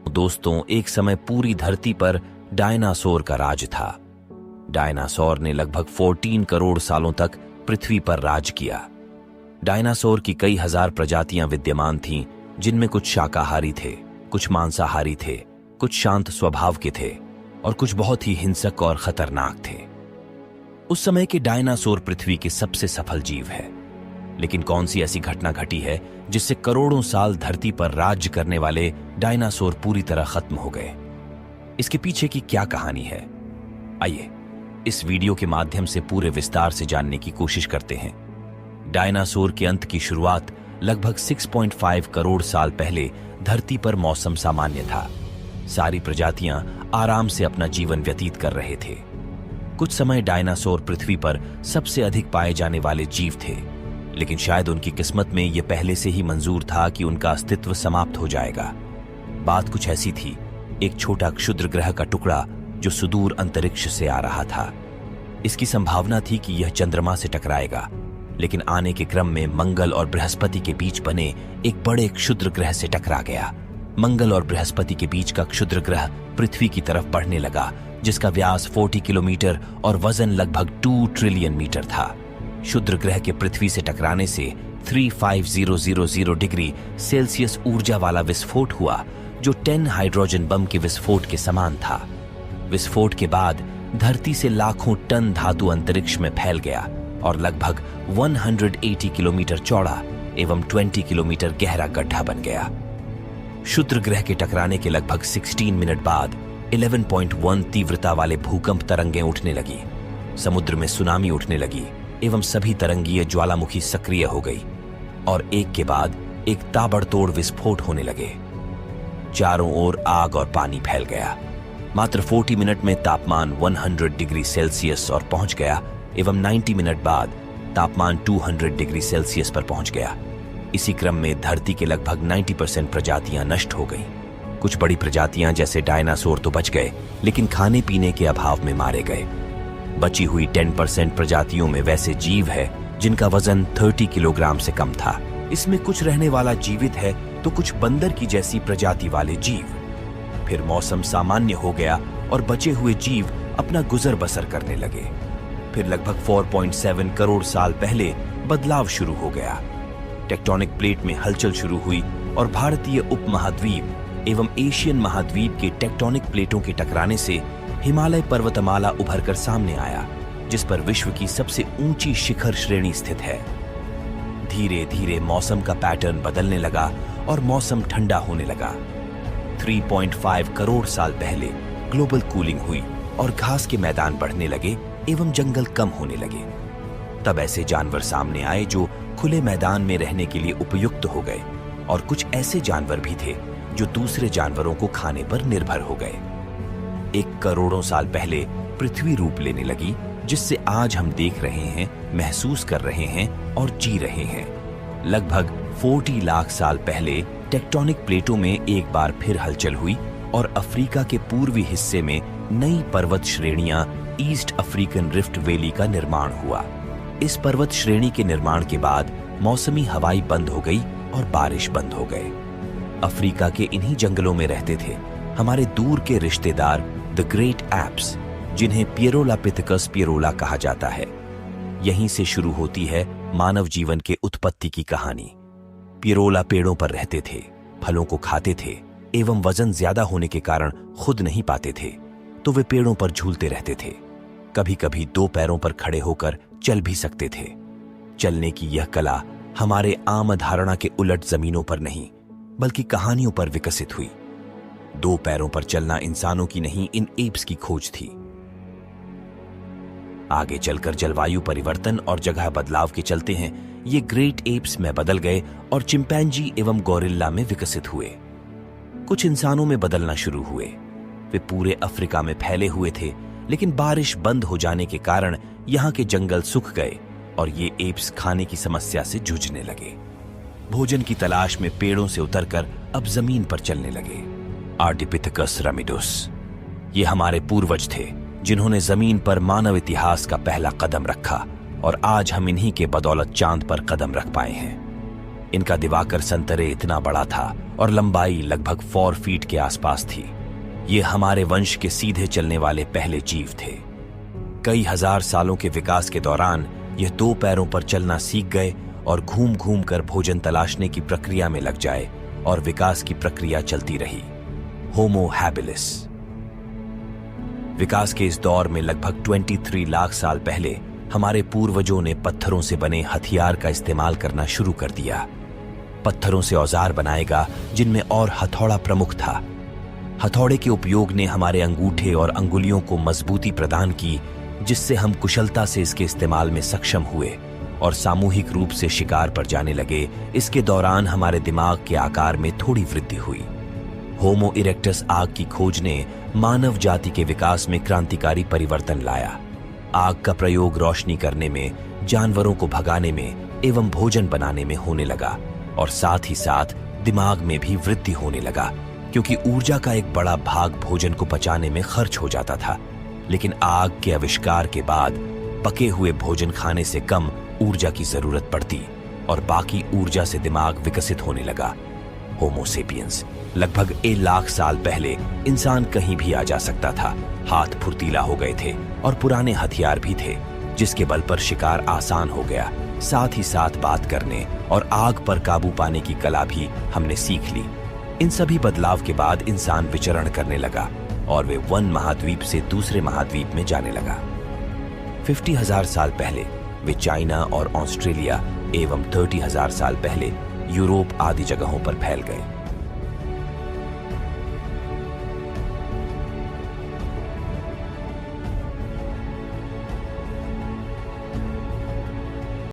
दोस्तों, एक समय पूरी धरती पर डायनासोर का राज था। डायनासोर ने लगभग 14 करोड़ सालों तक पृथ्वी पर राज किया। डायनासोर की कई हजार प्रजातियां विद्यमान थीं, जिनमें कुछ शाकाहारी थे, कुछ मांसाहारी थे, कुछ शांत स्वभाव के थे और कुछ बहुत ही हिंसक और खतरनाक थे। उस समय के डायनासोर पृथ्वी के सबसे सफल जीव है। लेकिन कौन सी ऐसी घटना घटी है जिससे करोड़ों साल धरती पर राज्य करने वाले डायनासोर पूरी तरह खत्म हो गए? इसके पीछे की क्या कहानी है? आइए इस वीडियो के माध्यम से पूरे विस्तार से जानने की कोशिश करते हैं। डायनासोर के अंत की शुरुआत लगभग 6.5 करोड़ साल पहले धरती पर मौसम सामान्य था। सारी प्रजातियां आराम से अपना जीवन व्यतीत कर रहे थे। कुछ समय डायनासोर पृथ्वी पर सबसे अधिक पाए जाने वाले जीव थे, लेकिन शायद उनकी किस्मत में यह पहले से ही मंजूर था कि उनका अस्तित्व समाप्त हो जाएगा। बात कुछ ऐसी थी, एक छोटा क्षुद्र ग्रह का टुकड़ा जो सुदूर अंतरिक्ष से आ रहा था। इसकी संभावना थी कि यह चंद्रमा से टकराएगा, लेकिन आने के क्रम में मंगल और बृहस्पति के बीच बने एक बड़े क्षुद्र ग्रह से टकरा गया। मंगल और बृहस्पति के बीच का क्षुद्र ग्रह पृथ्वी की तरफ बढ़ने लगा, जिसका व्यास 40 किलोमीटर और वजन लगभग 2 ट्रिलियन मीटर था। क्षुद्र ग्रह के पृथ्वी से टकराने से 35000 डिग्री सेल्सियस ऊर्जा वाला विस्फोट हुआ, जो 10 हाइड्रोजन बम के विस्फोट के समान था। विस्फोट के बाद धरती से लाखों टन धातु अंतरिक्ष में फैल गया और लगभग 180 किलोमीटर चौड़ा एवं 20 किलोमीटर गहरा गड्ढा बन गया। क्षुद्र ग्रह के टकराने के लगभग 16 मिनट बाद 11.1 तीव्रता वाले भूकंप तरंगें उठने लगी, समुद्र में सुनामी उठने लगी एवं सभी तरंगीय ज्वालामुखी सक्रिय हो गई और एक के बाद एक ताबड़तोड़ विस्फोट होने लगे। चारों ओर आग और पानी फैल गया। मात्र 40 मिनट में तापमान 100 डिग्री सेल्सियस और पहुंच गया एवं 90 मिनट बाद तापमान 200 डिग्री सेल्सियस पर पहुंच गया। इसी क्रम में धरती के लगभग 90% प्रजातियां नष्ट हो गईं। कुछ बड़ी प्रजातियां जैसे डायनासोर तो बच गए, लेकिन खाने पीने के अभाव में मारे गए। बची हुई 10% प्रजातियों में वैसे जीव है जिनका वजन 30 किलोग्राम से कम था। इसमें कुछ रहने वाला जीवित है तो कुछ बंदर की जैसी प्रजाति वाले जीव। फिर मौसम सामान्य हो गया और बचे हुए जीव अपना गुजर बसर करने लगे। फिर लगभग 4.7 करोड़ साल पहले बदलाव शुरू हो गया। टेक्टोनिक प्लेट में हलचल शुरू हुई और भारतीय उपमहाद्वीप एवं एशियन महाद्वीप के टेक्टोनिक प्लेटों के टकराने से हिमालय पर्वतमाला उभरकर सामने आया, जिस पर विश्व की सबसे ऊंची शिखर श्रेणी स्थित है। धीरे धीरे मौसम का पैटर्न बदलने लगा और मौसम ठंडा होने लगा। 3.5 करोड़ साल पहले ग्लोबल कूलिंग हुई और घास के मैदान बढ़ने लगे एवं जंगल कम होने लगे। तब ऐसे जानवर सामने आए जो खुले मैदान में रहने के लिए उपयुक्त हो गए और कुछ ऐसे जानवर भी थे जो दूसरे जानवरों को खाने पर निर्भर हो गए। 1 करोड़ों साल पहले पृथ्वी रूप लेने लगी, जिससे आज हम देख रहे हैं, महसूस कर रहे हैं और जी रहे हैं। लगभग 40 लाख साल पहले टेक्टोनिक प्लेटों में एक बार फिर हलचल हुई और अफ्रीका के पूर्वी हिस्से में नई पर्वत श्रेणियां ईस्ट अफ्रीकन रिफ्ट वैली का निर्माण हुआ। इस पर्वत श्रेणी के निर्माण के बाद मौसमी हवाई बंद हो गई और बारिश बंद हो गए। अफ्रीका के इन्हीं जंगलों में रहते थे हमारे दूर के रिश्तेदार द ग्रेट एप्स, जिन्हें पियरोलापिथेकस पियरोला कहा जाता है। यहीं से शुरू होती है मानव जीवन के उत्पत्ति की कहानी। पियरोला पेड़ों पर रहते थे, फलों को खाते थे एवं वजन ज्यादा होने के कारण खुद नहीं पाते थे, तो वे पेड़ों पर झूलते रहते थे। कभी कभी 2 पैरों पर खड़े होकर चल भी सकते थे। चलने की यह कला हमारे आम धारणा के उलट जमीनों पर नहीं, बल्कि कहानियों पर विकसित हुई। 2 पैरों पर चलना इंसानों की नहीं, इन एप्स की खोज थी। आगे चलकर जलवायु परिवर्तन और जगह बदलाव के चलते हैं ये ग्रेट एप्स में बदल गए और चिंपैंजी एवं गोरिल्ला में विकसित हुए। कुछ इंसानों में बदलना शुरू हुए। वे पूरे अफ्रीका में फैले हुए थे, लेकिन बारिश बंद हो जाने के कारण यहाँ के जंगल सूख गए और ये एप्स खाने की समस्या से जूझने लगे। भोजन की तलाश में पेड़ों से उतरकर अब जमीन पर चलने लगे। आर्डिपिथेकस रामिडोस, ये हमारे पूर्वज थे जिन्होंने जमीन पर मानव इतिहास का पहला कदम रखा। और आज हम इन्हीं के बदौलत चांद पर कदम रख पाए हैं। इनका दिवाकर संतरे इतना बड़ा था और लंबाई लगभग 4 फीट के आसपास थी। ये हमारे वंश के सीधे चलने वाले पहले जीव थे। कई हजार सालों के विकास के दौरान ये 2 पैरों पर चलना सीख गए और घूम घूम कर भोजन तलाशने की प्रक्रिया में लग जाए और विकास की प्रक्रिया चलती रही। Homo habilis. विकास के इस दौर में लगभग 23 लाख साल पहले हमारे पूर्वजों ने पत्थरों से बने हथियार का इस्तेमाल करना शुरू कर दिया। पत्थरों से औजार बनाएगा जिनमें और हथौड़ा प्रमुख था। हथौड़े के उपयोग ने हमारे अंगूठे और अंगुलियों को मजबूती प्रदान की, जिससे हम कुशलता से इसके इस्तेमाल में सक्षम हुए और सामूहिक रूप से शिकार पर जाने लगे। इसके दौरान हमारे दिमाग के आकार में थोड़ी वृद्धि हुई। होमो इरेक्टस आग की खोज ने मानव जाति के विकास में क्रांतिकारी परिवर्तन लाया। आग का प्रयोग रोशनी करने में, जानवरों को भगाने में एवं भोजन बनाने में होने लगा और साथ ही साथ दिमाग में भी वृद्धि होने लगा, क्योंकि ऊर्जा का एक बड़ा भाग भोजन को पचाने में खर्च हो जाता था। लेकिन आग के आविष्कार के बाद पके हुए भोजन खाने से कम ऊर्जा की जरूरत पड़ती और बाकी ऊर्जा से दिमाग विकसित होने लगा। होमो सेपियंस। लगभग 1 लाख साल पहले इंसान कहीं भी आ जा सकता था। हाथ फुर्तीला हो गए थे और पुराने हथियार भी थे, जिसके बल पर शिकार आसान हो गया। साथ ही साथ बात करने और आग पर काबू पाने की कला भी हमने सीख ली। इन सभी बदलाव के बाद इंसान विचरण करने लगा और वे वन महाद्वीप से दूसरे महाद्वीप में जाने लगा। 50,000 साल पहले वे चाइना और ऑस्ट्रेलिया एवं 30,000 साल पहले यूरोप आदि जगहों पर फैल गए।